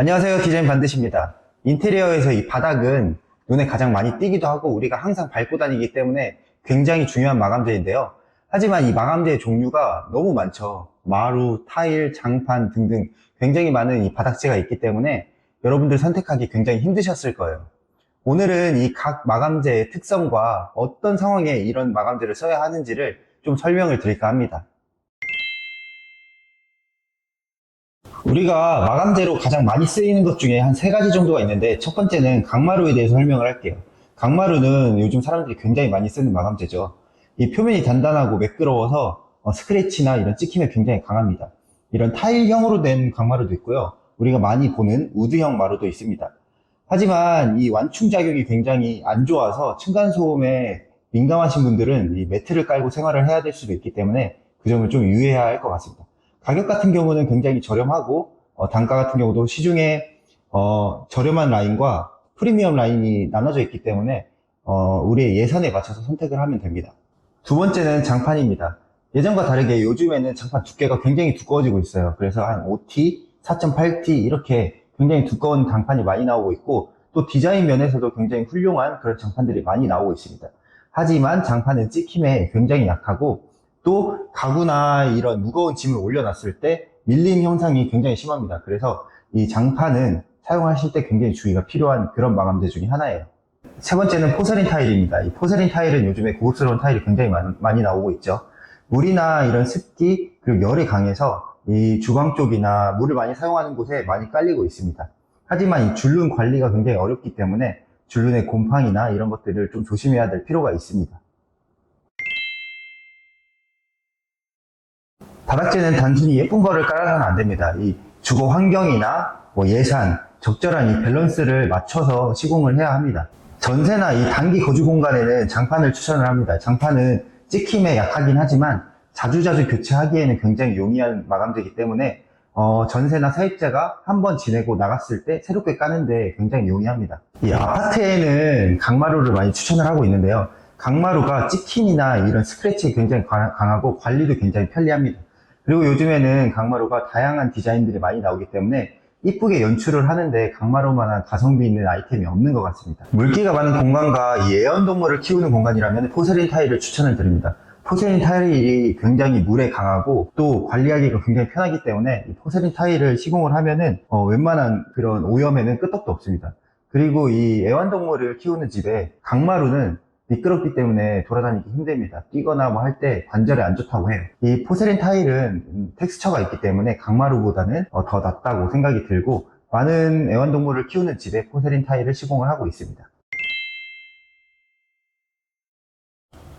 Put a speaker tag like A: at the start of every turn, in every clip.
A: 안녕하세요. 디자인 반드시입니다. 인테리어에서 이 바닥은 눈에 가장 많이 띄기도 하고 우리가 항상 밟고 다니기 때문에 굉장히 중요한 마감재인데요. 하지만 이 마감재의 종류가 너무 많죠. 마루, 타일, 장판 등등 굉장히 많은 이 바닥재가 있기 때문에 여러분들 선택하기 굉장히 힘드셨을 거예요. 오늘은 이 각 마감재의 특성과 어떤 상황에 이런 마감재를 써야 하는지를 좀 설명을 드릴까 합니다. 우리가 마감재로 가장 많이 쓰이는 것 중에 한 3가지 정도가 있는데, 첫 번째는 강마루에 대해서 설명을 할게요. 강마루는 요즘 사람들이 굉장히 많이 쓰는 마감재죠. 이 표면이 단단하고 매끄러워서 스크래치나 이런 찍힘에 굉장히 강합니다. 이런 타일형으로 된 강마루도 있고요. 우리가 많이 보는 우드형 마루도 있습니다. 하지만 이 완충작용이 굉장히 안 좋아서 층간소음에 민감하신 분들은 이 매트를 깔고 생활을 해야 될 수도 있기 때문에 그 점을 좀 유의해야 할 것 같습니다. 가격 같은 경우는 굉장히 저렴하고 단가 같은 경우도 시중에 저렴한 라인과 프리미엄 라인이 나눠져 있기 때문에 우리의 예산에 맞춰서 선택을 하면 됩니다. 두 번째는 장판입니다. 예전과 다르게 요즘에는 장판 두께가 굉장히 두꺼워지고 있어요. 그래서 한 5T, 4.8T 이렇게 굉장히 두꺼운 장판이 많이 나오고 있고, 또 디자인 면에서도 굉장히 훌륭한 그런 장판들이 많이 나오고 있습니다. 하지만 장판은 찍힘에 굉장히 약하고, 또 가구나 이런 무거운 짐을 올려놨을 때 밀림 현상이 굉장히 심합니다. 그래서 이 장판은 사용하실 때 굉장히 주의가 필요한 그런 마감재 중에 하나예요. 세 번째는 포세린 타일입니다. 이 포세린 타일은 요즘에 고급스러운 타일이 굉장히 많이 나오고 있죠. 물이나 이런 습기 그리고 열에 강해서 이 주방 쪽이나 물을 많이 사용하는 곳에 많이 깔리고 있습니다. 하지만 이 줄눈 관리가 굉장히 어렵기 때문에 줄눈의 곰팡이나 이런 것들을 좀 조심해야 될 필요가 있습니다. 바닥재는 단순히 예쁜 거를 깔아서는 안 됩니다. 이 주거 환경이나 예산, 적절한 이 밸런스를 맞춰서 시공을 해야 합니다. 전세나 이 단기 거주 공간에는 장판을 추천을 합니다. 장판은 찍힘에 약하긴 하지만 자주자주 교체하기에는 굉장히 용이한 마감재이기 때문에 전세나 세입자가 한번 지내고 나갔을 때 새롭게 까는데 굉장히 용이합니다. 이 아파트에는 강마루를 많이 추천을 하고 있는데요. 강마루가 찍힘이나 이런 스크래치에 굉장히 강하고 관리도 굉장히 편리합니다. 그리고 요즘에는 강마루가 다양한 디자인들이 많이 나오기 때문에 이쁘게 연출을 하는데 강마루만한 가성비 있는 아이템이 없는 것 같습니다. 물기가 많은 공간과 이 애완동물을 키우는 공간이라면 포세린 타일을 추천을 드립니다. 포세린 타일이 굉장히 물에 강하고 또 관리하기가 굉장히 편하기 때문에 이 포세린 타일을 시공을 하면은 웬만한 그런 오염에는 끄떡도 없습니다. 그리고 이 애완동물을 키우는 집에 강마루는 미끄럽기 때문에 돌아다니기 힘듭니다. 뛰거나 뭐 할 때 관절에 안 좋다고 해요. 이 포세린 타일은 텍스처가 있기 때문에 강마루보다는 더 낫다고 생각이 들고, 많은 애완동물을 키우는 집에 포세린 타일을 시공을 하고 있습니다.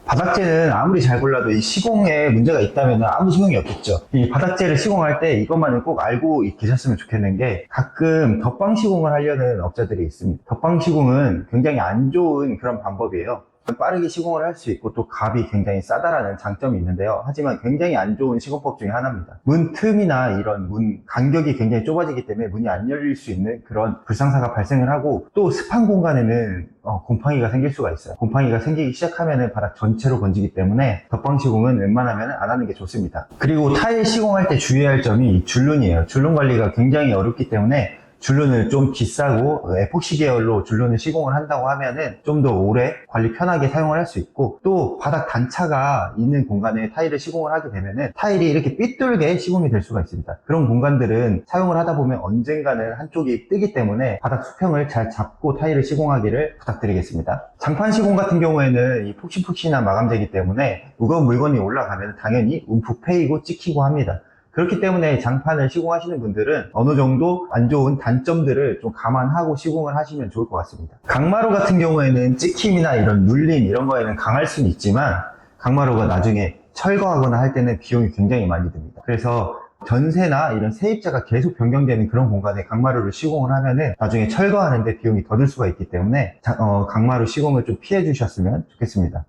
A: 바닥재는 아무리 잘 골라도 이 시공에 문제가 있다면 아무 소용이 없겠죠. 이 바닥재를 시공할 때 이것만은 꼭 알고 계셨으면 좋겠는 게, 가끔 덧방 시공을 하려는 업자들이 있습니다. 덧방 시공은 굉장히 안 좋은 그런 방법이에요. 빠르게 시공을 할 수 있고 또 값이 굉장히 싸다라는 장점이 있는데요. 하지만 굉장히 안 좋은 시공법 중에 하나입니다. 문 틈이나 이런 문 간격이 굉장히 좁아지기 때문에 문이 안 열릴 수 있는 그런 불상사가 발생을 하고, 또 습한 공간에는 곰팡이가 생길 수가 있어요. 곰팡이가 생기기 시작하면 바닥 전체로 번지기 때문에 덧방 시공은 웬만하면 안 하는 게 좋습니다. 그리고 타일 시공할 때 주의할 점이 줄눈이에요. 줄눈 관리가 굉장히 어렵기 때문에 줄눈을 좀 비싸고 에폭시 계열로 줄눈을 시공을 한다고 하면은 좀 더 오래 관리 편하게 사용을 할 수 있고, 또 바닥 단차가 있는 공간에 타일을 시공을 하게 되면은 타일이 이렇게 삐뚤게 시공이 될 수가 있습니다. 그런 공간들은 사용을 하다 보면 언젠가는 한쪽이 뜨기 때문에 바닥 수평을 잘 잡고 타일을 시공하기를 부탁드리겠습니다. 장판 시공 같은 경우에는 이 폭신폭신한 마감재이기 때문에 무거운 물건이 올라가면 당연히 움푹 패이고 찍히고 합니다. 그렇기 때문에 장판을 시공하시는 분들은 어느 정도 안 좋은 단점들을 좀 감안하고 시공을 하시면 좋을 것 같습니다. 강마루 같은 경우에는 찍힘이나 이런 눌림 이런 거에는 강할 수는 있지만, 강마루가 나중에 철거하거나 할 때는 비용이 굉장히 많이 듭니다. 그래서 전세나 이런 세입자가 계속 변경되는 그런 공간에 강마루를 시공을 하면은 나중에 철거하는데 비용이 더 들 수가 있기 때문에 강마루 시공을 좀 피해 주셨으면 좋겠습니다.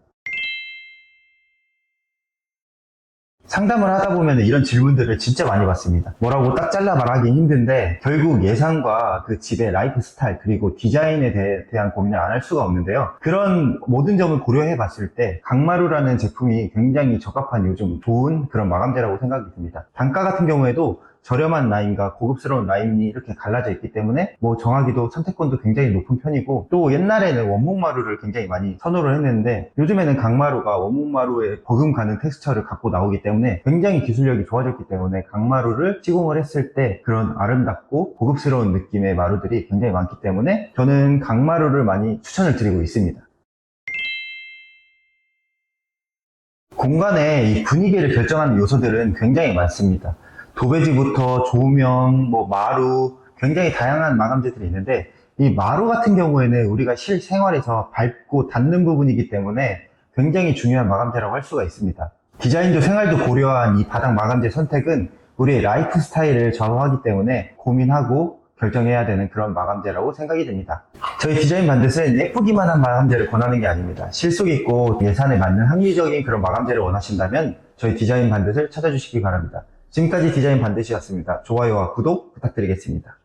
A: 상담을 하다 보면 이런 질문들을 진짜 많이 받습니다. 뭐라고 딱 잘라 말하기는 힘든데, 결국 예산과 그 집의 라이프 스타일 그리고 디자인에 대한 고민을 안 할 수가 없는데요. 그런 모든 점을 고려해 봤을 때 강마루라는 제품이 굉장히 적합한 요즘 좋은 그런 마감재라고 생각이 듭니다. 단가 같은 경우에도 저렴한 라인과 고급스러운 라인이 이렇게 갈라져 있기 때문에 뭐 정하기도 선택권도 굉장히 높은 편이고, 또 옛날에는 원목마루를 굉장히 많이 선호를 했는데 요즘에는 강마루가 원목마루에 버금가는 텍스처를 갖고 나오기 때문에 굉장히 기술력이 좋아졌기 때문에 강마루를 시공을 했을 때 그런 아름답고 고급스러운 느낌의 마루들이 굉장히 많기 때문에 저는 강마루를 많이 추천을 드리고 있습니다. 공간의 이 분위기를 결정하는 요소들은 굉장히 많습니다. 도배지부터 조명, 뭐 마루, 굉장히 다양한 마감재들이 있는데, 이 마루 같은 경우에는 우리가 실생활에서 밟고 닿는 부분이기 때문에 굉장히 중요한 마감재라고 할 수가 있습니다. 디자인도 생활도 고려한 이 바닥 마감재 선택은 우리의 라이프 스타일을 좌우하기 때문에 고민하고 결정해야 되는 그런 마감재라고 생각이 됩니다. 저희 디자인 반듯은 예쁘기만 한 마감재를 권하는 게 아닙니다. 실속 있고 예산에 맞는 합리적인 그런 마감재를 원하신다면 저희 디자인 반듯을 찾아주시기 바랍니다. 지금까지 디자인 반듯이었습니다. 좋아요와 구독 부탁드리겠습니다.